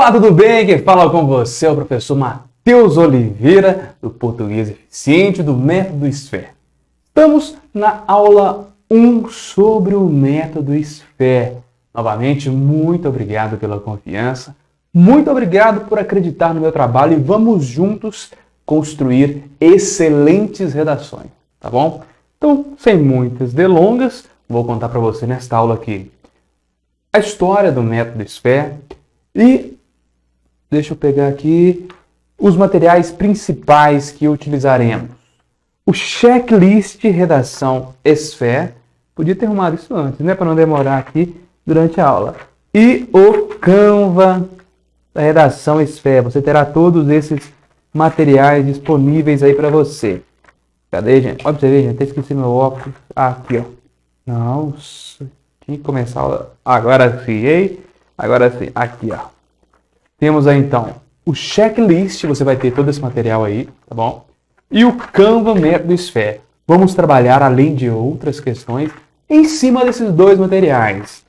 Olá, tudo bem? Quem fala com você é o professor Matheus Oliveira, do Português Eficiente do Método SFE. Estamos na aula 1 sobre o Método SFE. Novamente, muito obrigado pela confiança, muito obrigado por acreditar no meu trabalho e vamos juntos construir excelentes redações, tá bom? Então, sem muitas delongas, vou contar para você nesta aula aqui a história do Método SFE e deixa eu pegar aqui os materiais principais que utilizaremos. O checklist redação SFE, podia ter arrumado isso antes, né, para não demorar aqui durante a aula. E o Canva da redação SFE, você terá todos esses materiais disponíveis aí para você. Cadê, gente? Olha pra você ver, gente, até esqueci meu óculos. Aqui, ó. Nossa, tinha que começar a aula. Agora sim, hein? Agora sim, aqui, ó. Temos aí, então, o checklist, você vai ter todo esse material aí, tá bom? E o Canva Método SFE. Vamos trabalhar, além de outras questões, em cima desses dois materiais.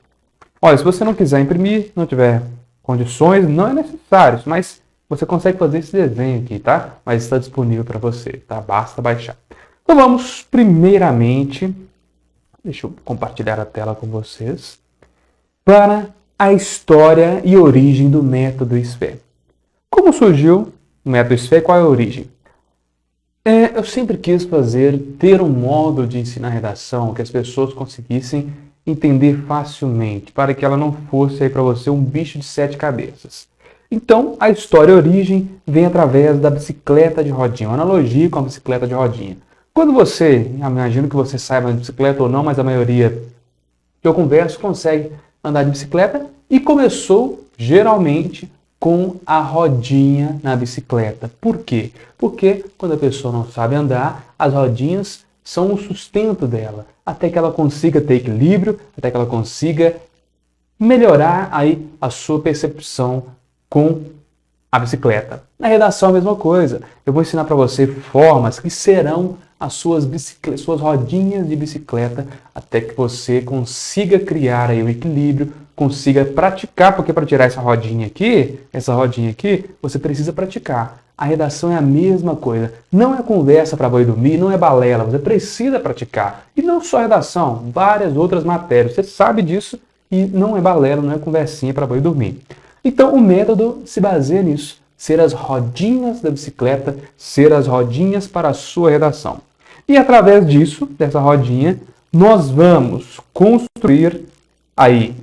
Olha, se você não quiser imprimir, não tiver condições, não é necessário, mas você consegue fazer esse desenho aqui, tá? Mas está disponível para você, tá? Basta baixar. Então vamos, primeiramente, deixa eu compartilhar a tela com vocês, para a história e origem do método SFE. Como surgiu o método SFE? Qual é a origem? Eu sempre quis ter um modo de ensinar redação que as pessoas conseguissem entender facilmente, para que ela não fosse aí para você um bicho de 7 cabeças. Então, a história e a origem vem através da bicicleta de rodinha, uma analogia com a bicicleta de rodinha. Quando você, imagino que você saiba de bicicleta ou não, mas a maioria que eu converso consegue andar de bicicleta e começou geralmente com a rodinha na bicicleta. Por quê? Porque quando a pessoa não sabe andar, as rodinhas são o sustento dela, até que ela consiga ter equilíbrio, até que ela consiga melhorar aí a sua percepção com a bicicleta. Na redação a mesma coisa. Eu vou ensinar para você formas que serão as suas rodinhas de bicicleta até que você consiga criar aí o equilíbrio, consiga praticar, porque para tirar essa rodinha aqui, você precisa praticar. A redação é a mesma coisa. Não é conversa para boi dormir, não é balela, você precisa praticar. E não só redação, várias outras matérias. Você sabe disso e não é balela, não é conversinha para boi dormir. Então o método se baseia nisso. Ser as rodinhas da bicicleta, ser as rodinhas para a sua redação. E através disso, dessa rodinha, nós vamos construir aí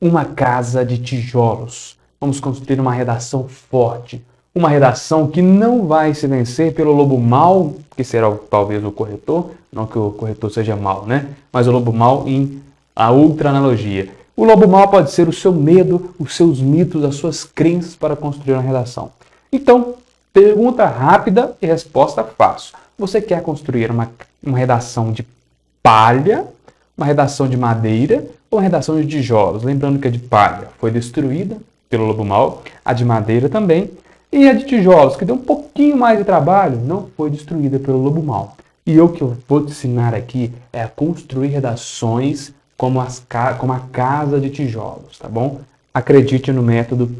uma casa de tijolos. Vamos construir uma redação forte. Uma redação que não vai se vencer pelo lobo mau, que será talvez o corretor, não que o corretor seja mau, né? Mas o lobo mau em a outra analogia. O lobo mau pode ser o seu medo, os seus mitos, as suas crenças para construir uma redação. Então, pergunta rápida e resposta fácil. Você quer construir uma redação de palha, uma redação de madeira ou uma redação de tijolos? Lembrando que a de palha foi destruída pelo lobo mau, a de madeira também, e a de tijolos, que deu um pouquinho mais de trabalho, não foi destruída pelo lobo mau. E o que eu vou te ensinar aqui é a construir redações como a casa de tijolos, tá bom? Acredite no método,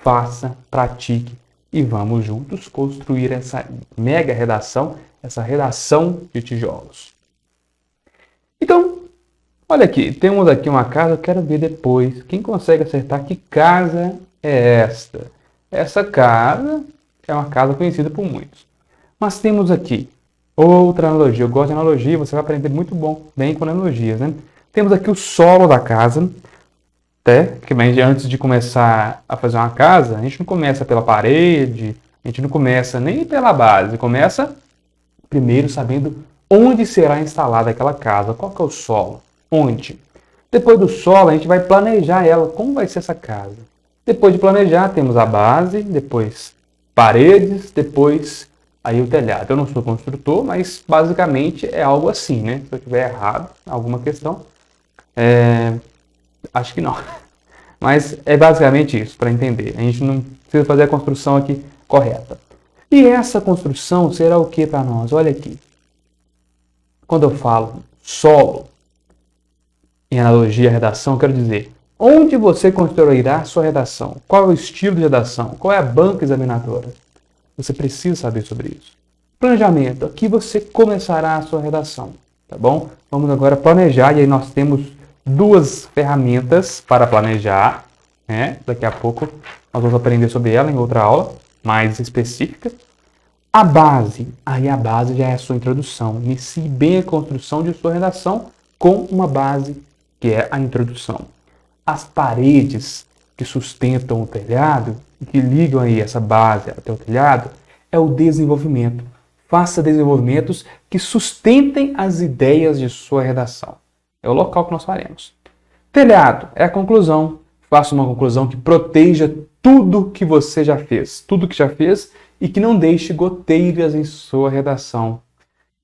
faça, pratique e vamos juntos construir essa mega redação, essa redação de tijolos. Então, olha aqui, temos aqui uma casa, eu quero ver depois, quem consegue acertar que casa é esta? Essa casa é uma casa conhecida por muitos. Mas temos aqui outra analogia, eu gosto de analogia, você vai aprender muito bem com analogias, né? Temos aqui o solo da casa, que antes de começar a fazer uma casa, a gente não começa pela parede, a gente não começa nem pela base, começa primeiro sabendo onde será instalada aquela casa, qual que é o solo, onde. Depois do solo, a gente vai planejar ela, como vai ser essa casa. Depois de planejar, temos a base, depois paredes, depois aí o telhado. Eu não sou construtor, mas basicamente é algo assim, né? Se eu tiver errado alguma questão, acho que não. Mas é basicamente isso, para entender. A gente não precisa fazer a construção aqui correta. E essa construção será o que para nós? Olha aqui. Quando eu falo solo, em analogia à redação, quero dizer Onde você construirá sua redação? Qual é o estilo de redação? Qual é a banca examinadora? Você precisa saber sobre isso. Planejamento. Aqui você começará a sua redação, tá bom? Vamos agora planejar, e aí nós temos duas ferramentas para planejar, né? Daqui a pouco nós vamos aprender sobre ela em outra aula mais específica. A base. Aí a base já é a sua introdução. Inicie bem a construção de sua redação com uma base que é a introdução. As paredes que sustentam o telhado e que ligam aí essa base até o telhado é o desenvolvimento. Faça desenvolvimentos que sustentem as ideias de sua redação. É o local que nós faremos. Telhado é a conclusão. Faça uma conclusão que proteja tudo que você já fez. Tudo que já fez e que não deixe goteiras em sua redação.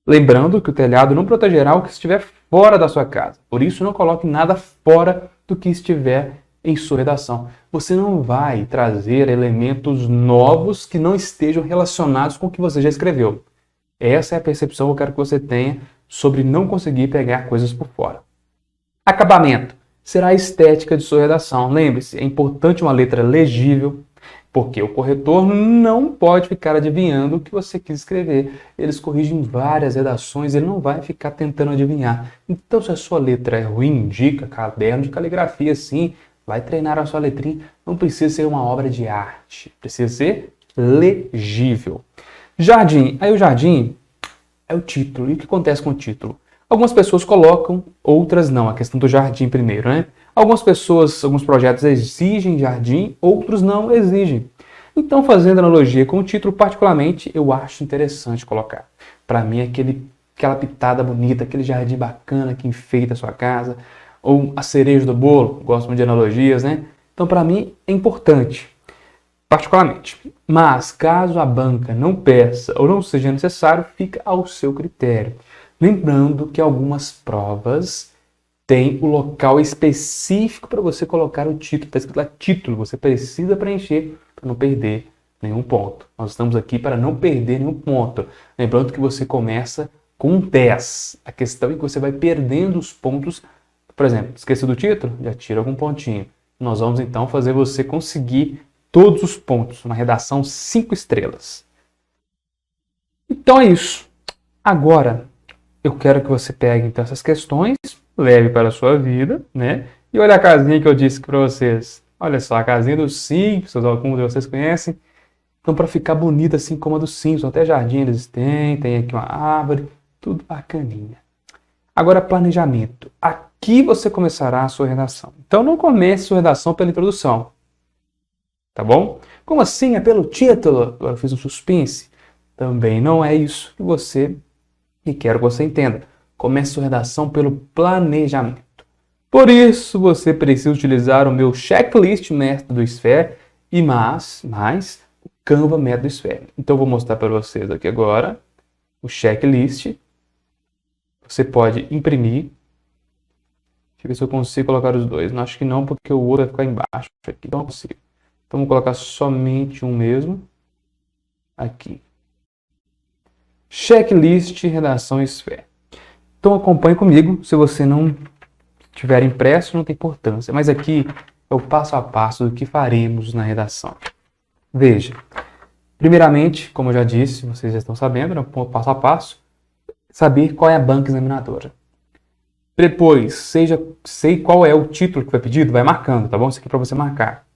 Lembrando que o telhado não protegerá o que estiver fora da sua casa. Por isso, não coloque nada fora do que estiver em sua redação. Você não vai trazer elementos novos que não estejam relacionados com o que você já escreveu. Essa é a percepção que eu quero que você tenha sobre não conseguir pegar coisas por fora. Acabamento será a estética de sua redação. Lembre-se, é importante uma letra legível, porque o corretor não pode ficar adivinhando o que você quis escrever. Eles corrigem várias redações, ele não vai ficar tentando adivinhar. Então, se a sua letra é ruim, indica caderno de caligrafia, sim, vai treinar a sua letrinha. Não precisa ser uma obra de arte, precisa ser legível. Jardim. Aí o jardim é o título. E o que acontece com o título? Algumas pessoas colocam, outras não. A questão do jardim primeiro, né? Algumas pessoas, alguns projetos exigem jardim, outros não exigem. Então, fazendo analogia com o título, particularmente, eu acho interessante colocar. Para mim, aquela pitada bonita, aquele jardim bacana que enfeita a sua casa, ou a cereja do bolo, gosto muito de analogias, né? Então, para mim, é importante, particularmente. Mas, caso a banca não peça ou não seja necessário, fica ao seu critério. Lembrando que algumas provas têm o local específico para você colocar o título. Está escrito lá título, você precisa preencher para não perder nenhum ponto. Nós estamos aqui para não perder nenhum ponto. Lembrando que você começa com 10. A questão é que você vai perdendo os pontos. Por exemplo, esqueceu do título? Já tira algum pontinho. Nós vamos então fazer você conseguir todos os pontos. Uma redação 5 estrelas. Então é isso. Agora, eu quero que você pegue então essas questões, leve para a sua vida, né? E olha a casinha que eu disse para vocês. Olha só, a casinha dos Simpsons, alguns de vocês conhecem. Então, para ficar bonita assim como a dos Simpsons, até jardim eles têm, tem aqui uma árvore, tudo bacaninha. Agora, planejamento. Aqui você começará a sua redação. Então, não comece sua redação pela introdução. Tá bom? Como assim? É pelo título? Agora eu fiz um suspense. Também não é isso que quero que você entenda. Comece sua redação pelo planejamento. Por isso, você precisa utilizar o meu checklist método SFAIR e mais o Canva método SFAIR. Então, eu vou mostrar para vocês aqui agora o checklist. Você pode imprimir. Deixa eu ver se eu consigo colocar os dois. Não, acho que não, porque o outro vai ficar embaixo. Aqui não consigo. Então, vou colocar somente um mesmo. Aqui. Checklist redação SFAIR. Então acompanhe comigo. Se você não tiver impresso, não tem importância. Mas aqui é o passo a passo do que faremos na redação. Veja. Primeiramente, como eu já disse, vocês já estão sabendo, né, passo a passo, saber qual é a banca examinadora. Depois, sei qual é o título que foi pedido, vai marcando, tá bom? Isso aqui é para você marcar.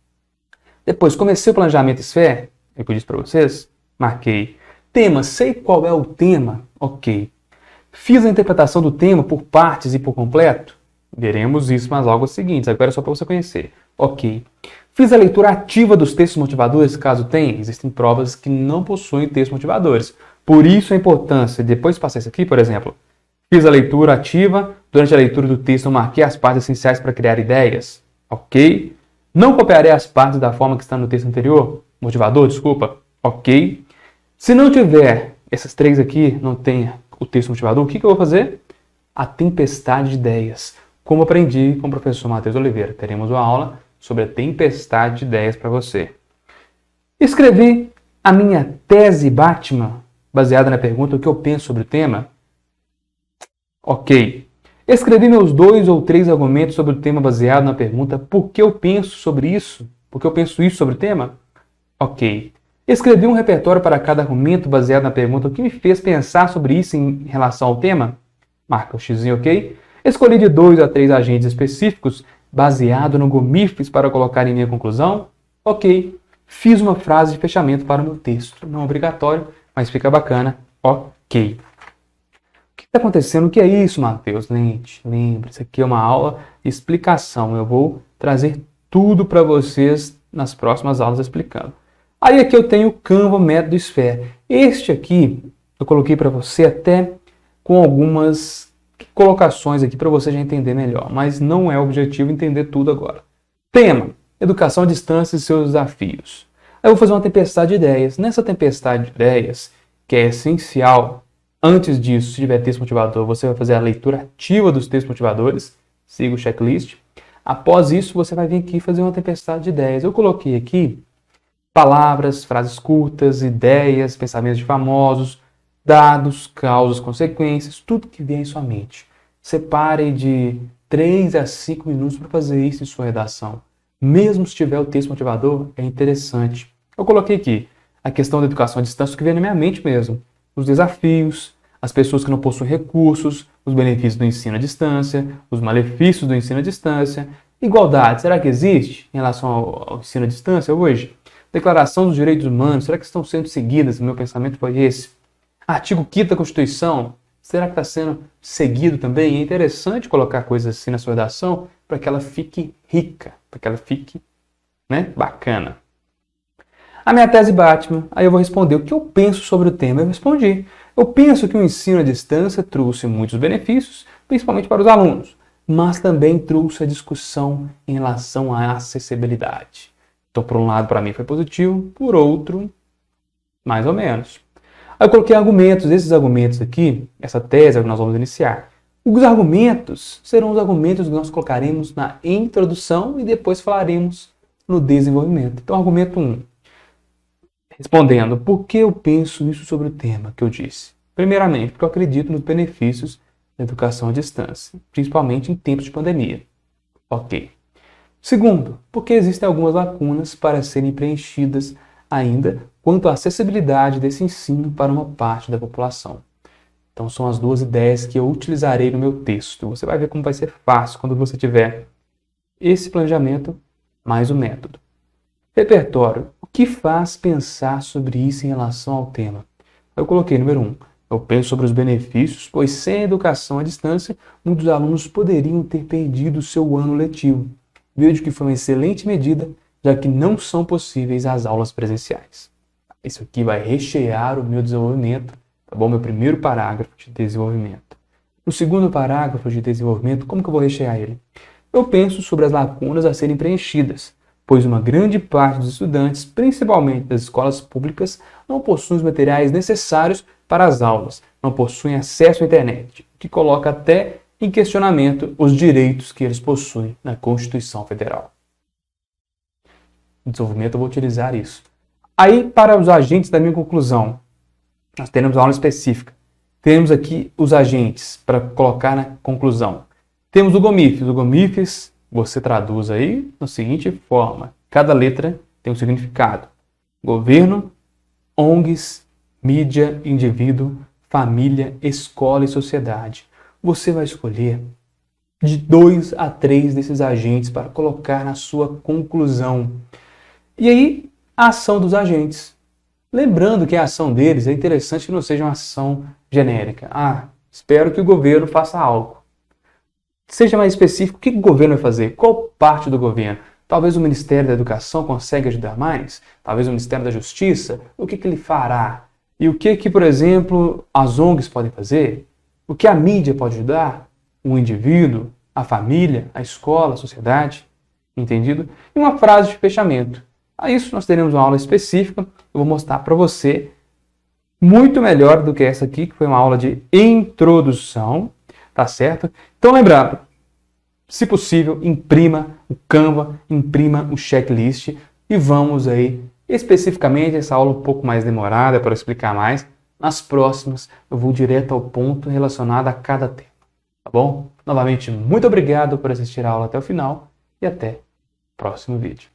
Depois, comecei o planejamento SFAIR, eu disse para vocês, marquei. Tema, sei qual é o tema, ok. Fiz a interpretação do tema por partes e por completo? Veremos isso nas aulas seguintes, agora é só para você conhecer. Ok. Fiz a leitura ativa dos textos motivadores, caso tenha. Existem provas que não possuem textos motivadores. Por isso a importância, depois de passar isso aqui, por exemplo, fiz a leitura ativa, durante a leitura do texto eu marquei as partes essenciais para criar ideias. Ok. Não copiarei as partes da forma que está no texto anterior, motivador, desculpa. Ok. Se não tiver essas três aqui, não tenha o texto motivador, o que eu vou fazer? A tempestade de ideias. Como aprendi com o professor Matheus Oliveira. Teremos uma aula sobre a tempestade de ideias para você. Escrevi a minha tese Batman, baseada na pergunta o que eu penso sobre o tema. Ok. Escrevi meus 2 ou 3 argumentos sobre o tema baseado na pergunta por que eu penso sobre isso? Por que eu penso isso sobre o tema? Ok. Escrevi um repertório para cada argumento baseado na pergunta o que me fez pensar sobre isso em relação ao tema? Marca o X, ok? Escolhi de 2 a 3 agentes específicos baseado no GOMIFES para colocar em minha conclusão? Ok. Fiz uma frase de fechamento para o meu texto. Não obrigatório, mas fica bacana. Ok. O que está acontecendo? O que é isso, Matheus? Lembre, isso aqui é uma aula de explicação. Eu vou trazer tudo para vocês nas próximas aulas explicando. Aí aqui eu tenho o Canva Método Sphere. Este aqui eu coloquei para você até com algumas colocações aqui para você já entender melhor, mas não é o objetivo entender tudo agora. Tema: educação à distância e seus desafios. Aí eu vou fazer uma tempestade de ideias. Nessa tempestade de ideias, que é essencial, antes disso, se tiver texto motivador, você vai fazer a leitura ativa dos textos motivadores, siga o checklist. Após isso, você vai vir aqui fazer uma tempestade de ideias. Eu coloquei aqui palavras, frases curtas, ideias, pensamentos de famosos, dados, causas, consequências, tudo que vier em sua mente. Separe de 3 a 5 minutos para fazer isso em sua redação. Mesmo se tiver o texto motivador, é interessante. Eu coloquei aqui a questão da educação à distância, que vem na minha mente mesmo. Os desafios, as pessoas que não possuem recursos, os benefícios do ensino à distância, os malefícios do ensino à distância. Igualdade, será que existe em relação ao ensino à distância hoje? Declaração dos Direitos Humanos, será que estão sendo seguidas? Meu pensamento foi esse. Artigo 5º da Constituição, será que está sendo seguido também? É interessante colocar coisas assim na sua redação para que ela fique rica, para que ela fique, bacana. A minha tese Batman, aí eu vou responder o que eu penso sobre o tema. Eu respondi. Eu penso que o ensino à distância trouxe muitos benefícios, principalmente para os alunos, mas também trouxe a discussão em relação à acessibilidade. Então, por um lado, para mim foi positivo, por outro, mais ou menos. Aí eu coloquei argumentos, esses argumentos aqui, essa tese que nós vamos iniciar. Os argumentos serão os argumentos que nós colocaremos na introdução e depois falaremos no desenvolvimento. Então, argumento 1. Respondendo, por que eu penso isso sobre o tema que eu disse? Primeiramente, porque eu acredito nos benefícios da educação à distância, principalmente em tempos de pandemia. Ok. Segundo, porque existem algumas lacunas para serem preenchidas ainda quanto à acessibilidade desse ensino para uma parte da população. Então são as duas ideias que eu utilizarei no meu texto. Você vai ver como vai ser fácil quando você tiver esse planejamento mais o método. Repertório. O que faz pensar sobre isso em relação ao tema? Eu coloquei número 1. Eu penso sobre os benefícios, pois sem a educação à distância, muitos alunos poderiam ter perdido o seu ano letivo. Vejo que foi uma excelente medida, já que não são possíveis as aulas presenciais. Isso aqui vai rechear o meu desenvolvimento, tá bom? Meu primeiro parágrafo de desenvolvimento. No segundo parágrafo de desenvolvimento, como que eu vou rechear ele? Eu penso sobre as lacunas a serem preenchidas, pois uma grande parte dos estudantes, principalmente das escolas públicas, não possuem os materiais necessários para as aulas, não possuem acesso à internet, o que coloca até em questionamento os direitos que eles possuem na Constituição Federal. No desenvolvimento eu vou utilizar isso. Aí, para os agentes da minha conclusão, nós teremos uma aula específica. Temos aqui os agentes para colocar na conclusão. Temos o GOMIFES. O GOMIFES você traduz aí da seguinte forma. Cada letra tem um significado. Governo, ONGs, mídia, indivíduo, família, escola e sociedade. Você vai escolher de 2 a 3 desses agentes para colocar na sua conclusão. E aí, a ação dos agentes. Lembrando que a ação deles é interessante que não seja uma ação genérica. Espero que o governo faça algo. Seja mais específico, o que o governo vai fazer? Qual parte do governo? Talvez o Ministério da Educação consiga ajudar mais? Talvez o Ministério da Justiça? O que ele fará? E o que, por exemplo, as ONGs podem fazer? O que a mídia pode ajudar? O indivíduo, a família, a escola, a sociedade? Entendido? E uma frase de fechamento. A isso nós teremos uma aula específica. Eu vou mostrar para você muito melhor do que essa aqui, que foi uma aula de introdução. Tá certo? Então, lembrando, se possível, imprima o Canva, imprima o checklist e vamos aí, especificamente, essa aula um pouco mais demorada para explicar mais. Nas próximas, eu vou direto ao ponto relacionado a cada tema. tá bom? Novamente, muito obrigado por assistir a aula até o final e até o próximo vídeo.